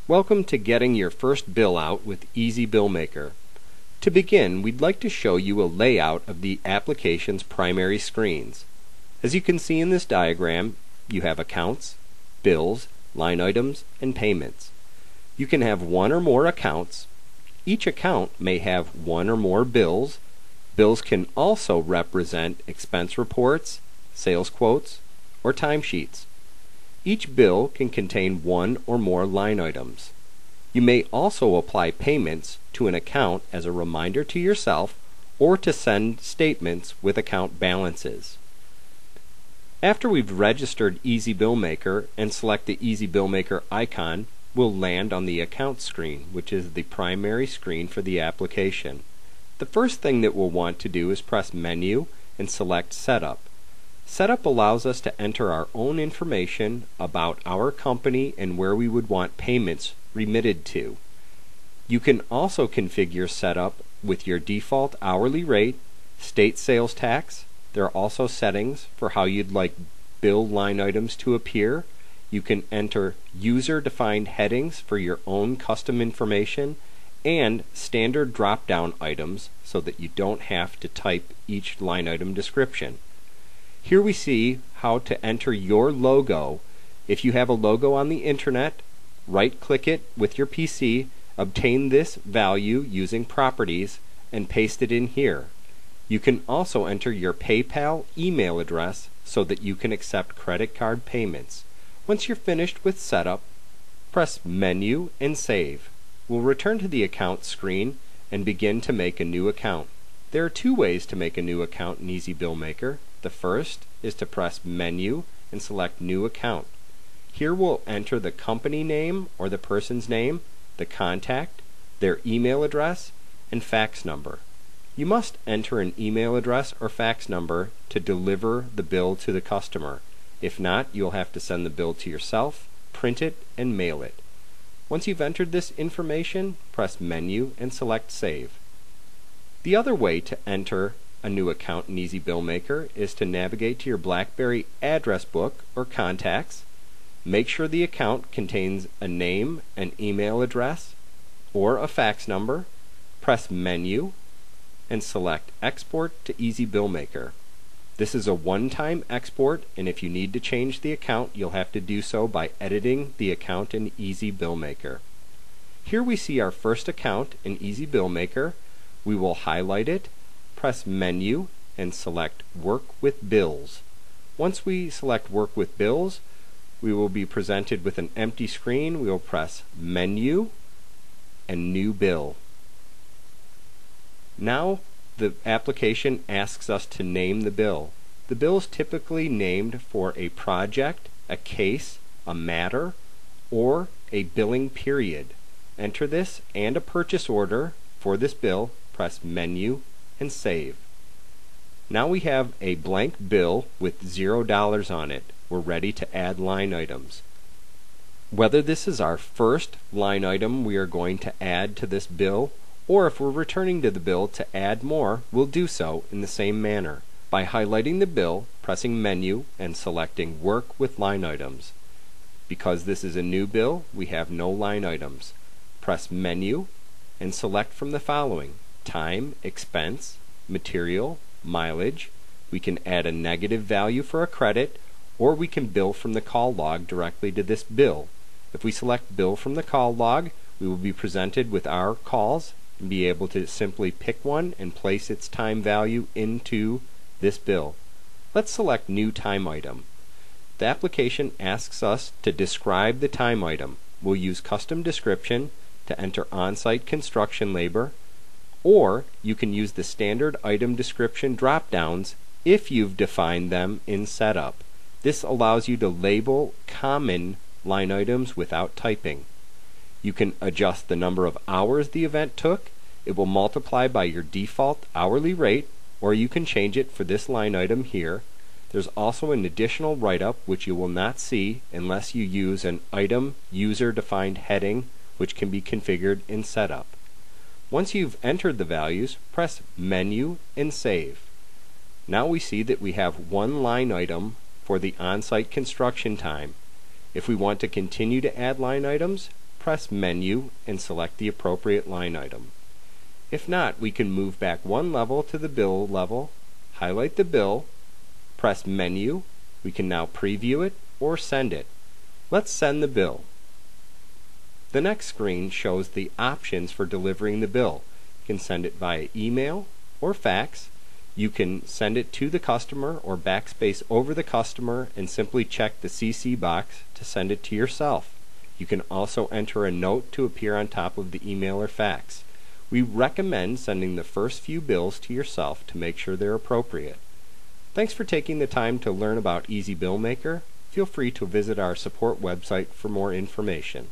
Welcome to getting your first bill out with EzBillMaker. To begin, we'd like to show you a layout of the application's primary screens. As you can see in this diagram, you have accounts, bills, line items, and payments. You can have one or more accounts. Each account may have one or more bills. Bills can also represent expense reports, sales quotes, or timesheets. Each bill can contain one or more line items. You may also apply payments to an account as a reminder to yourself or to send statements with account balances. After we've registered EzBillMaker and select the EzBillMaker icon, we'll land on the account screen, which is the primary screen for the application. The first thing that we'll want to do is press Menu and select Setup. Setup allows us to enter our own information about our company and where we would want payments remitted to. You can also configure Setup with your default hourly rate, state sales tax. There are also settings for how you'd like bill line items to appear. You can enter user-defined headings for your own custom information and standard drop-down items so that you don't have to type each line item description. Here we see how to enter your logo. If you have a logo on the internet, right-click it with your PC, obtain this value using properties, and paste it in here. You can also enter your PayPal email address so that you can accept credit card payments. Once you're finished with setup, press Menu and Save. We'll return to the account screen and begin to make a new account. There are two ways to make a new account in EzBillMaker. The first is to press Menu and select New Account. Here we'll enter the company name or the person's name, the contact, their email address, and fax number. You must enter an email address or fax number to deliver the bill to the customer. If not, you'll have to send the bill to yourself, print it, and mail it. Once you've entered this information, press Menu and select Save. The other way to enter a new account in EzBillMaker is to navigate to your Blackberry address book or contacts. Make sure the account contains a name, an email address, or a fax number. Press Menu and select Export to EzBillMaker. This is a one-time export, and if you need to change the account, you'll have to do so by editing the account in EzBillMaker. Here we see our first account in EzBillMaker. We will highlight it, press Menu, and select Work with Bills. Once we select Work with Bills, we will be presented with an empty screen. We will press Menu and New Bill. Now the application asks us to name the bill. The bill is typically named for a project, a case, a matter, or a billing period. Enter this and a purchase order for this bill, press Menu and Save. Now we have a blank bill with $0 on it. We're ready to add line items. Whether this is our first line item we are going to add to this bill, or if we're returning to the bill to add more, we'll do so in the same manner. By highlighting the bill, pressing Menu, and selecting Work with Line Items. Because this is a new bill, we have no line items. Press Menu and select from the following: time, expense, material, mileage. We can add a negative value for a credit, or we can bill from the call log directly to this bill. If we select Bill from the call log, we will be presented with our calls and be able to simply pick one and place its time value into this bill. Let's select New Time Item. The application asks us to describe the time item. We'll use Custom Description to enter on-site construction labor, or you can use the standard item description drop-downs if you've defined them in Setup. This allows you to label common line items without typing. You can adjust the number of hours the event took. It will multiply by your default hourly rate, or you can change it for this line item here. There's also an additional write-up which you will not see unless you use an item user-defined heading, which can be configured in Setup. Once you've entered the values, press Menu and Save. Now we see that we have one line item for the on-site construction time. If we want to continue to add line items, press Menu and select the appropriate line item. If not, we can move back one level to the bill level, highlight the bill, press Menu. We can now preview it or send it. Let's send the bill. The next screen shows the options for delivering the bill. You can send it via email or fax. You can send it to the customer or backspace over the customer and simply check the CC box to send it to yourself. You can also enter a note to appear on top of the email or fax. We recommend sending the first few bills to yourself to make sure they're appropriate. Thanks for taking the time to learn about EzBillMaker. Feel free to visit our support website for more information.